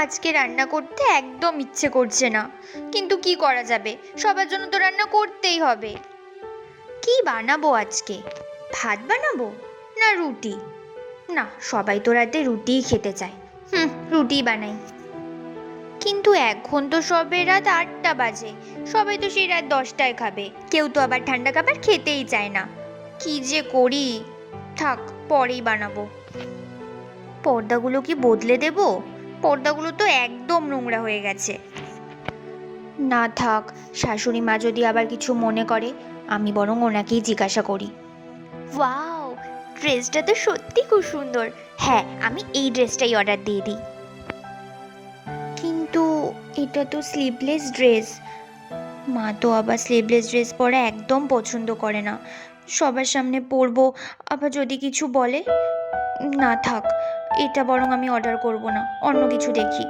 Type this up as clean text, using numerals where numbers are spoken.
আজকে রান্না করতে একদম ইচ্ছে করছে না, কিন্তু কি করা যাবে, সবার জন্য তো রান্না করতেই হবে। কি বানাবো আজকে? ভাত বানাবো না রুটি? না, সবাই তো রাতে রুটিই খেতে চায়। রুটি বানাই। কিন্তু এখন তো সবে রাত 8টা বাজে, সবাই তো সেই রাত 10টায় খাবে, কেউ তো আবার ঠান্ডা খাবার খেতেই চায় না। কি যে করি, থাক, পরেই বানাবো। পর্দাগুলো কি বদলে দেব? পর্দাগুলো তো একদম নোংরা হয়ে গেছে। না থাক, শাশুড়ি মা যদি আবার কিছু মনে করে, আমি বরং ওনাকেই জিজ্ঞাসা করি। ওয়াও, ড্রেসটা তো সত্যি খুব সুন্দর। হ্যাঁ, আমি এই ড্রেসটাই অর্ডার দিয়ে দিই। কিন্তু এটা তো স্লিভলেস ড্রেস। মা তো আবার স্লিভলেস ড্রেস পরা একদম পছন্দ করে না। সবার সামনে পরবো, আবার যদি কিছু বলে। না থাক, এটা বরং আমি অর্ডার করব না, অন্য কিছু দেখি।